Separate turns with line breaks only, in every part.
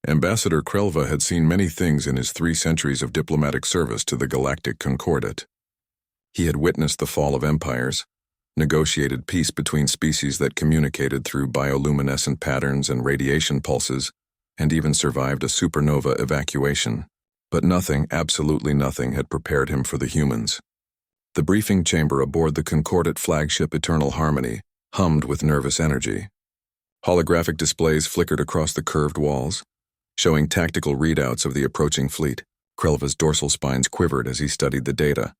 Ambassador Krelva had seen many things in his 3 centuries of diplomatic service to the Galactic Concordat. He had witnessed the fall of empires, negotiated peace between species that communicated through bioluminescent patterns and radiation pulses, and even survived a supernova evacuation. But nothing, absolutely nothing, had prepared him for the humans. The briefing chamber aboard the Concordat flagship Eternal Harmony hummed with nervous energy. Holographic displays flickered across the curved walls, showing tactical readouts of the approaching fleet. Krelva's dorsal spines quivered as he studied the data,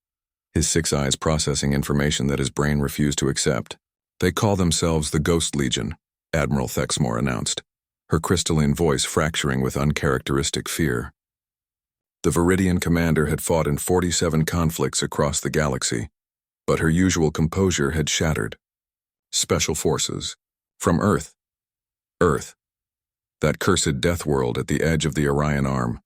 his 6 eyes processing information that his brain refused to accept. "They call themselves the Ghost Legion," Admiral Thexmore announced, her crystalline voice fracturing with uncharacteristic fear. The Viridian commander had fought in 47 conflicts across the galaxy, but her usual composure had shattered. Special forces. From Earth. Earth. That cursed death world at the edge of the Orion Arm.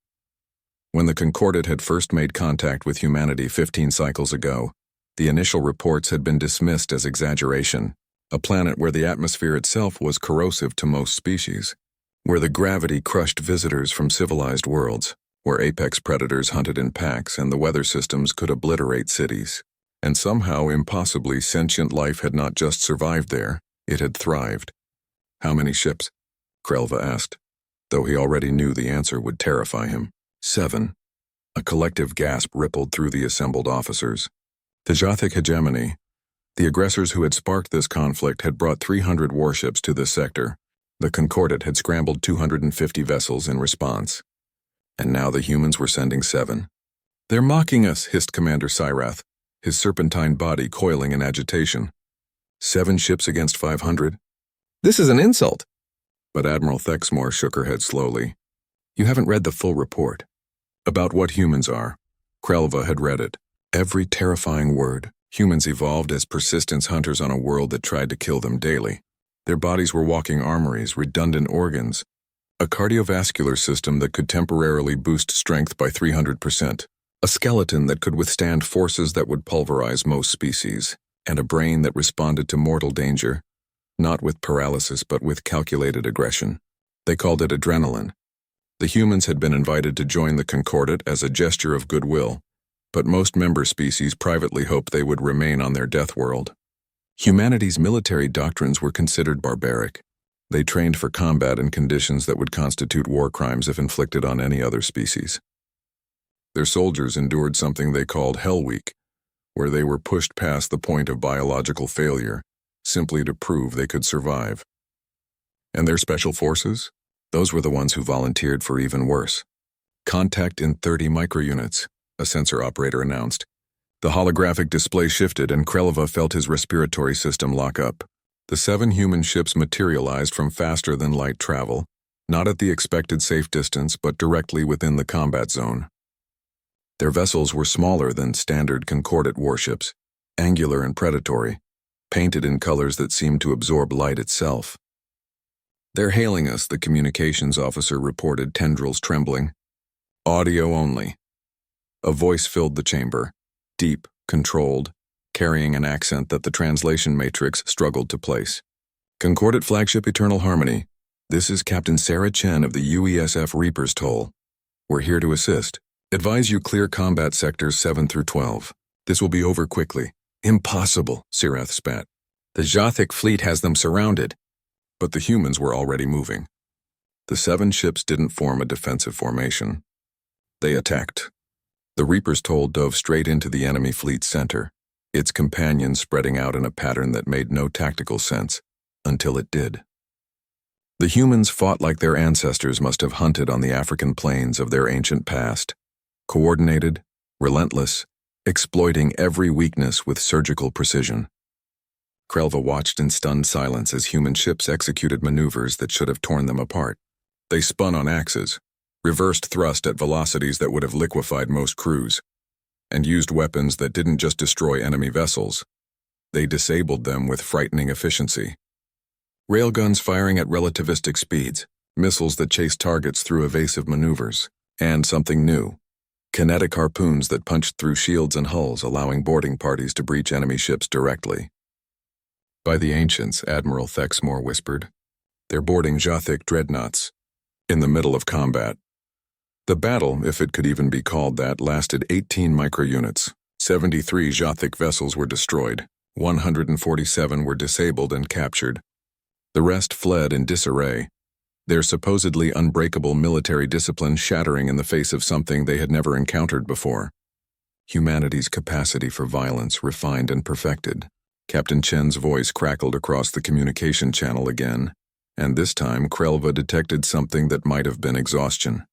When the Concordat had first made contact with humanity 15 cycles ago, the initial reports had been dismissed as exaggeration, a planet where the atmosphere itself was corrosive to most species, where the gravity crushed visitors from civilized worlds, where apex predators hunted in packs and the weather systems could obliterate cities. And somehow, impossibly, sentient life had not just survived there, it had thrived. "How many ships?" Krelva asked, though he already knew the answer would terrify him. 7. A collective gasp rippled through the assembled officers. The Jothic hegemony, the aggressors who had sparked this conflict, had brought 300 warships to this sector. The Concordat had scrambled 250 vessels in response. And now the humans were sending 7. "They're mocking us," hissed Commander Cyrath, his serpentine body coiling in agitation. 7 ships against 500? "This is an insult." But Admiral Thexmore shook her head slowly. "You haven't read the full report. About what humans are." Krelva had read it. Every terrifying word. Humans evolved as persistence hunters on a world that tried to kill them daily. Their bodies were walking armories, redundant organs, a cardiovascular system that could temporarily boost strength by 300%, a skeleton that could withstand forces that would pulverize most species, and a brain that responded to mortal danger, not with paralysis but with calculated aggression. They called it adrenaline. The humans had been invited to join the Concordat as a gesture of goodwill, but most member species privately hoped they would remain on their death world. Humanity's military doctrines were considered barbaric. They trained for combat in conditions that would constitute war crimes if inflicted on any other species. Their soldiers endured something they called Hell Week, where they were pushed past the point of biological failure, simply to prove they could survive. And their special forces? Those were the ones who volunteered for even worse. "Contact in 30 microunits," a sensor operator announced. The holographic display shifted and Krelva felt his respiratory system lock up. The 7 human ships materialized from faster-than-light travel, not at the expected safe distance but directly within the combat zone. Their vessels were smaller than standard Concordat warships, angular and predatory, painted in colors that seemed to absorb light itself. "They're hailing us," the communications officer reported, tendrils trembling. "Audio only." A voice filled the chamber, deep, controlled, carrying an accent that the translation matrix struggled to place. "Concordat flagship Eternal Harmony. This is Captain Sarah Chen of the UESF Reaper's Toll. We're here to assist. Advise you clear combat sectors 7 through 12. This will be over quickly." "Impossible," Sirath spat. "The Jothic fleet has them surrounded." But the humans were already moving. The 7 ships didn't form a defensive formation. They attacked. The Reaper's Toll dove straight into the enemy fleet's center, its companions spreading out in a pattern that made no tactical sense, until it did. The humans fought like their ancestors must have hunted on the African plains of their ancient past, coordinated, relentless, exploiting every weakness with surgical precision. Krelva watched in stunned silence as human ships executed maneuvers that should have torn them apart. They spun on axes, reversed thrust at velocities that would have liquefied most crews, and used weapons that didn't just destroy enemy vessels. They disabled them with frightening efficiency. Railguns firing at relativistic speeds, missiles that chased targets through evasive maneuvers, and something new, kinetic harpoons that punched through shields and hulls, allowing boarding parties to breach enemy ships directly. "By the ancients," Admiral Thexmore whispered. "They're boarding Jothic dreadnoughts. in the middle of combat. The battle, if it could even be called that, lasted 18 microunits. 73 Jothic vessels were destroyed, 147 were disabled and captured. The rest fled in disarray, their supposedly unbreakable military discipline shattering in the face of something they had never encountered before. Humanity's capacity for violence refined and perfected. Captain Chen's voice crackled across the communication channel again, and this time Krelva detected something that might have been exhaustion.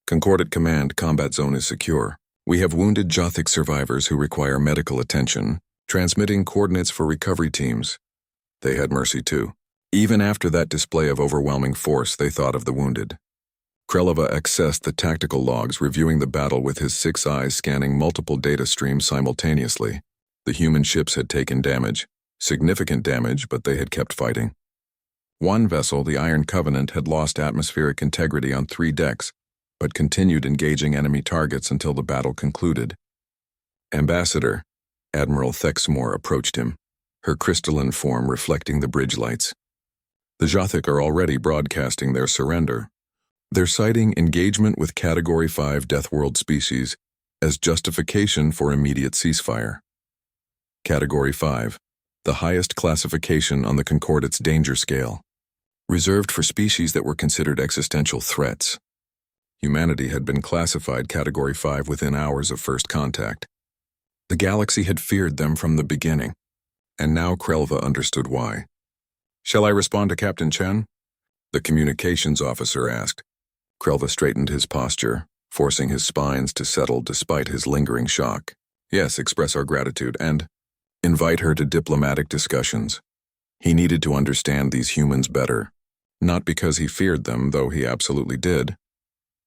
Concordat Command, combat zone is secure. We have wounded Jothic survivors who require medical attention, transmitting coordinates for recovery teams. They had mercy too. Even after that display of overwhelming force, they thought of the wounded. Krelva accessed the tactical logs, reviewing the battle with his 6 eyes scanning multiple data streams simultaneously. The human ships had taken damage, significant damage, but they had kept fighting. One vessel, the Iron Covenant, had lost atmospheric integrity on 3 decks, but continued engaging enemy targets until the battle concluded. Ambassador, Admiral Thexmore approached him, her crystalline form reflecting the bridge lights. The Jothic are already broadcasting their surrender. They're citing engagement with Category 5 Deathworld species as justification for immediate ceasefire. Category 5, the highest classification on the Concordat's danger scale, reserved for species that were considered existential threats. Humanity had been classified Category 5 within hours of first contact. The galaxy had feared them from the beginning, and now Krelva understood why. "Shall I respond to Captain Chen?" the communications officer asked. Krelva straightened his posture, forcing his spines to settle despite his lingering shock. "Yes, express our gratitude and invite her to diplomatic discussions." He needed to understand these humans better, not because he feared them, though he absolutely did,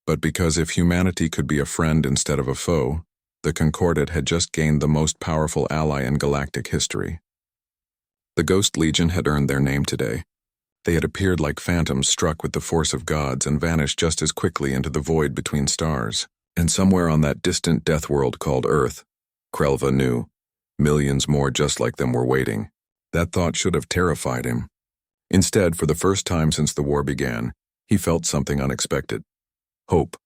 but because if humanity could be a friend instead of a foe, the Concordat had just gained the most powerful ally in galactic history. The Ghost Legion had earned their name today. They had appeared like phantoms struck with the force of gods and vanished just as quickly into the void between stars. And somewhere on that distant death world called Earth, Krelva knew, millions more just like them were waiting. That thought should have terrified him. Instead, for the first time since the war began, he felt something unexpected. Hope.